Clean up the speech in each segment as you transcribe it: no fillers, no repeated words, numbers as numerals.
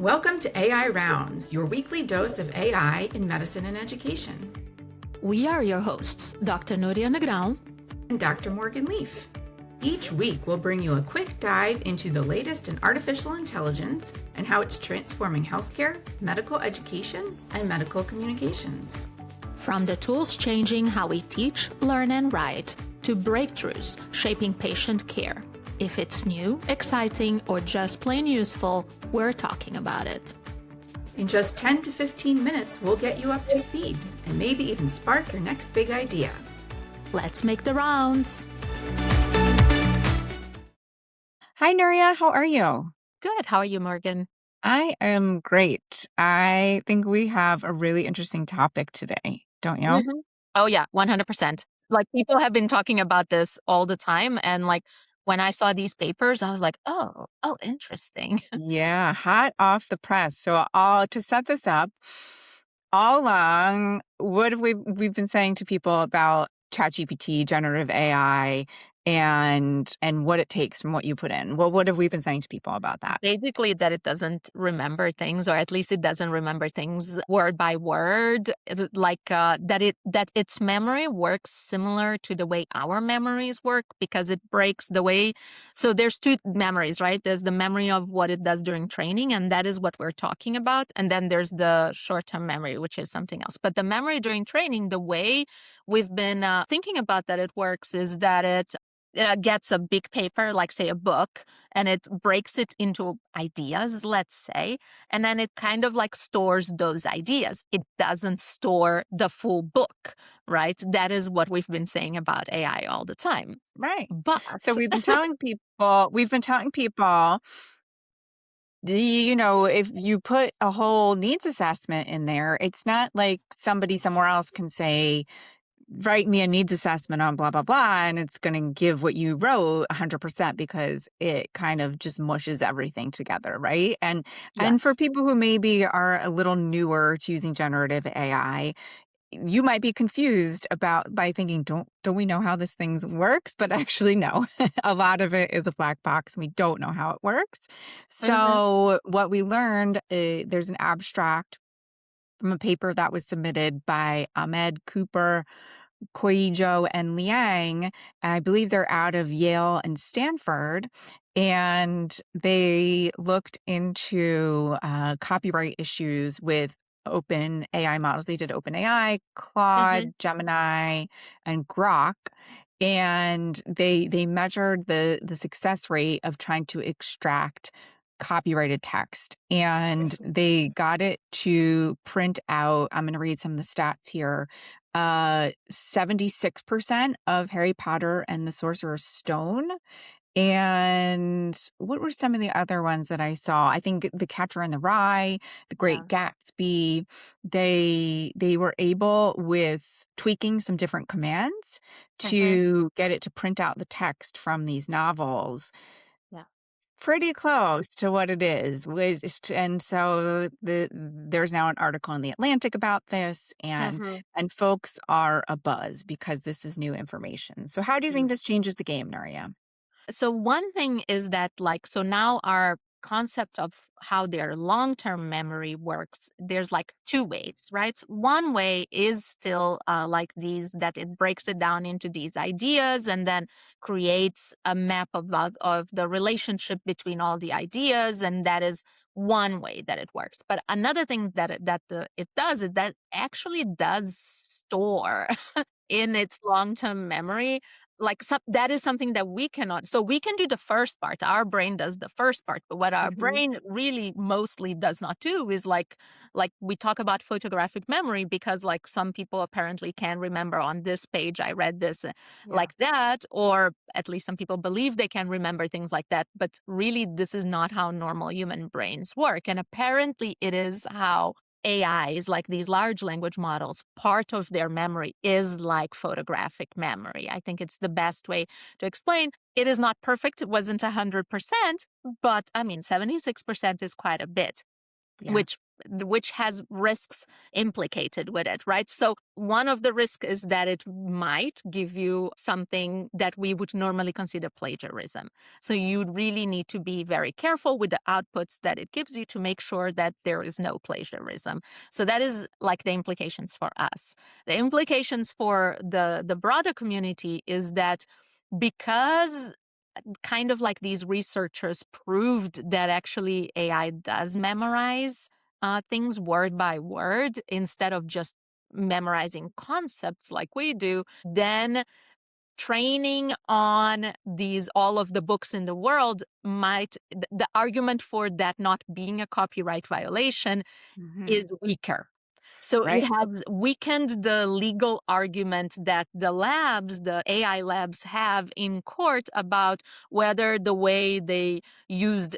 Welcome to AI Rounds, your weekly dose of AI in medicine and education. We are your hosts, Dr. Nuria Negrão and Dr. Morgan Leaf. Each week, we'll bring you a quick dive into the latest in artificial intelligence and how it's transforming healthcare, medical education, and medical communications. From the tools changing how we teach, learn, and write, to breakthroughs shaping patient care. If it's new, exciting, or just plain useful, we're talking about it. In just 10 to 15 minutes, we'll get you up to speed and maybe even spark your next big idea. Let's make the rounds. Hi, Nuria. How are you? Good. How are you, Morgan? I am great. I think we have a really interesting topic today, don't you? Mm-hmm. Oh, yeah, 100%. Like, people have been talking about this all the time. And like, when I saw these papers, I was like, oh, interesting. Yeah, hot off the press. So to set this up, all along, what have we've been saying to people about ChatGPT, generative AI, and what it takes from what you put in? Well, what have we been saying to people about that? Basically, that it doesn't remember things, or at least it doesn't remember things word by word. That its memory works similar to the way our memories work, because it breaks the way. So there's two memories, right? There's the memory of what it does during training, and that is what we're talking about. And then there's the short-term memory, which is something else. But the memory during training, the way we've been thinking about that it works is that it gets a big paper, like say a book, and it breaks it into ideas, let's say, and then it kind of like stores those ideas. It doesn't store the full book, right? That is what we've been saying about AI all the time. Right. But So we've been telling people, if you put a whole needs assessment in there, it's not like somebody somewhere else can say, write me a needs assessment on blah, blah, blah, and it's going to give what you wrote 100% because it kind of just mushes everything together, right? And for people who maybe are a little newer to using generative AI, you might be confused by thinking, don't we know how this thing works? But actually, no. A lot of it is a black box, and we don't know how it works. So what we learned, there's an abstract from a paper that was submitted by Ahmed, Cooper, Koijo, and Liang. I believe they're out of Yale and Stanford. And they looked into copyright issues with open AI models. They did OpenAI, Claude, Gemini, and Grok. And they measured the success rate of trying to extract copyrighted text, and they got it to print out, I'm going to read some of the stats here, 76% of Harry Potter and the Sorcerer's Stone. And what were some of the other ones that I saw? I think The Catcher in the Rye, The Great Gatsby. They were able, with tweaking some different commands, to get it to print out the text from these novels pretty close to what it is. And so there's now an article in The Atlantic about this, and folks are abuzz because this is new information. So how do you think this changes the game, Nuria? So one thing is that, so now our concept of how their long-term memory works, there's like two ways, right? One way is still that it breaks it down into these ideas and then creates a map of the relationship between all the ideas, and that is one way that it works. But another thing that it does is that actually does store in its long-term memory. That is something that we cannot. So we can do the first part. Our brain does the first part, but what our brain really mostly does not do is like we talk about photographic memory, because like some people apparently can remember on this page I read this like that, or at least some people believe they can remember things like that. But really, this is not how normal human brains work, and apparently it is how AIs, like these large language models, part of their memory is like photographic memory. I think it's the best way to explain. It is not perfect. It wasn't 100%, but 76% is quite a bit. Yeah. which has risks implicated with it, right? So one of the risks is that it might give you something that we would normally consider plagiarism. So you really need to be very careful with the outputs that it gives you to make sure that there is no plagiarism. So that is like the implications for us. The implications for the broader community is that because kind of like these researchers proved that actually AI does memorize things word by word instead of just memorizing concepts like we do, then training on these all of the books in the world might the argument for that not being a copyright violation is Hmm. weaker. So it Right. has weakened the legal argument that the AI labs have in court about whether the way they used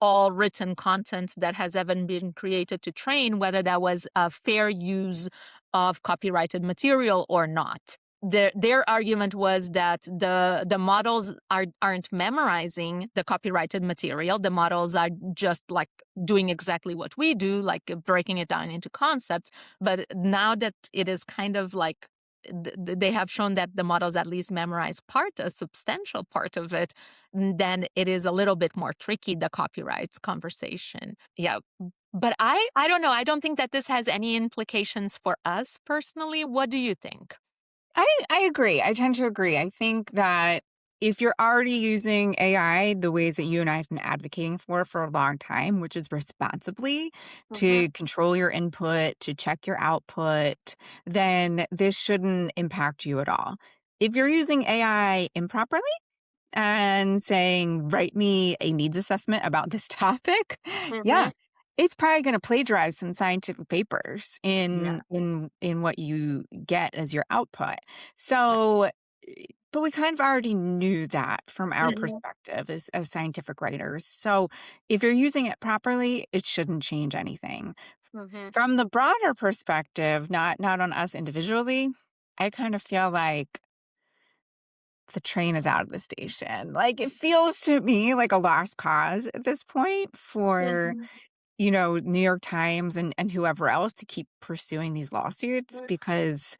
all written content that has ever been created to train, whether that was a fair use of copyrighted material or not. Their argument was that the models aren't memorizing the copyrighted material. The models are just like doing exactly what we do, like breaking it down into concepts. But now that it is kind of like they have shown that the models at least memorize a substantial part of it, then it is a little bit more tricky, the copyrights conversation. Yeah. But I don't know. I don't think that this has any implications for us personally. What do you think? I agree. I tend to agree. I think that if you're already using AI the ways that you and I have been advocating for a long time, which is responsibly Mhm, to control your input, to check your output, then this shouldn't impact you at all. If you're using AI improperly, and saying, "Write me a needs assessment about this topic," yeah, mhm. it's probably gonna plagiarize some scientific papers Yeah. in what you get as your output. Yeah. So, but we kind of already knew that from our Mhm, perspective as scientific writers. So, if you're using it properly, it shouldn't change anything. mhm. From the broader perspective, not on us individually, I kind of feel like the train is out of the station. Like, it feels to me like a lost cause at this point for, Mhm. New York Times and whoever else to keep pursuing these lawsuits because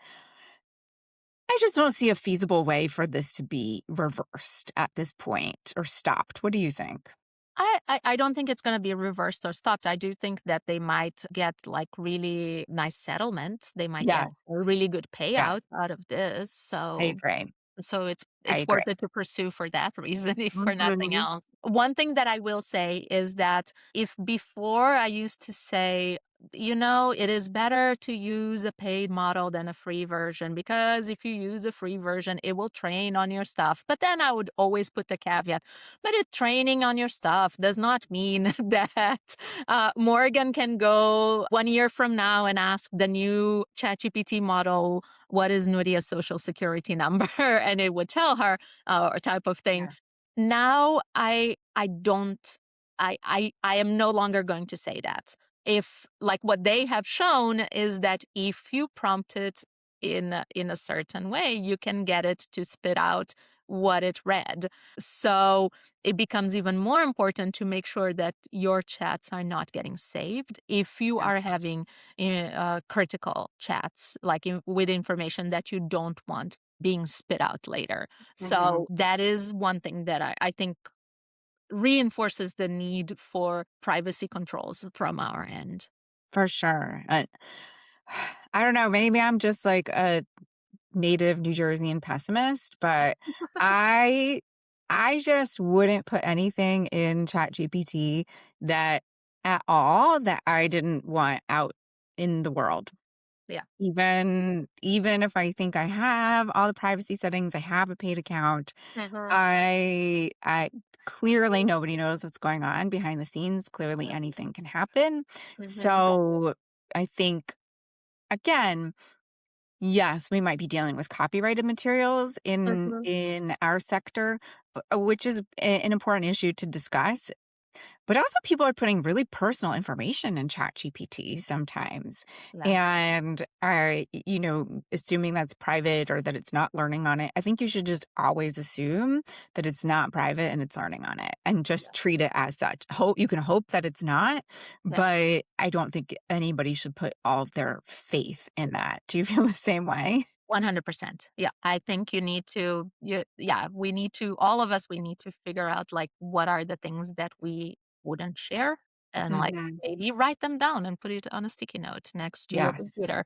I just don't see a feasible way for this to be reversed at this point or stopped. What do you think? I don't think it's going to be reversed or stopped. I do think that they might get like really nice settlements. They might get Yes. a really good Yeah, payout out of this. I So agree. So I it's agree. worth it to pursue for that reason, if for nothing Mhm. else. One thing that I will say is that if before I used to say, it is better to use a paid model than a free version because if you use a free version, it will train on your stuff. But then I would always put the caveat, but it training on your stuff does not mean that Morgan can go 1 year from now and ask the new ChatGPT model what is Nuria's social security number, and it would tell her or type of thing. Yeah. Now I don't I am no longer going to say that. If like what they have shown is that if you prompt it in a certain way, you can get it to spit out what it read. So it becomes even more important to make sure that your chats are not getting saved if you Yeah. are having critical chats, like with information that you don't want being spit out later. Mhm. So that is one thing that I think reinforces the need for privacy controls from our end. For sure. I don't know. Maybe I'm just like a native New Jerseyan pessimist, but I I just wouldn't put anything in ChatGPT that at all that I didn't want out in the world. Yeah. Even if I think I have all the privacy settings, I have a paid account, Mhm. I clearly nobody knows what's going on behind the scenes. Clearly anything can happen. Mhm. So I think again, yes, we might be dealing with copyrighted materials in Mhm. in our sector, which is an important issue to discuss. But also people are putting really personal information in ChatGPT sometimes. Yeah. And assuming that's private or that it's not learning on it, I think you should just always assume that it's not private and it's learning on it and just treat it as such. You can hope that it's not, Yeah. but I don't think anybody should put all of their faith in that. Do you feel the same way? 100%. Yeah, I think we need to, all of us, we need to figure out like what are the things that we wouldn't share and like Mhm. maybe write them down and put it on a sticky note next to your Yes. computer.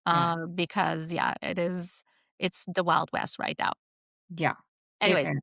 Yeah. Because yeah, it's the Wild West right now. Yeah. It Anyways, is.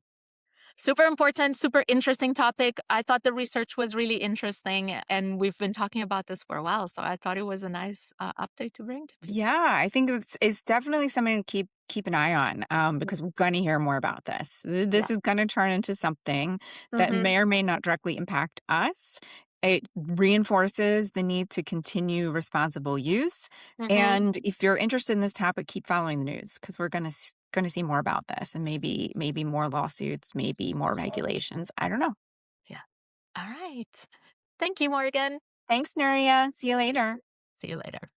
super important, super interesting topic. I thought the research was really interesting and we've been talking about this for a while. So I thought it was a nice update to bring to people. Yeah, I think it's definitely something to keep an eye on, Yeah. because we're gonna hear more about this. Yeah. This is gonna turn into something that Hmm. may or may not directly impact us. It reinforces the need to continue responsible use. Hmm. And if you're interested in this topic, keep following the news because we're gonna see more about this and maybe more lawsuits, maybe more regulations. I don't know. Yeah. All right. Thank you, Morgan. Thanks, Nuria. See you later. See you later.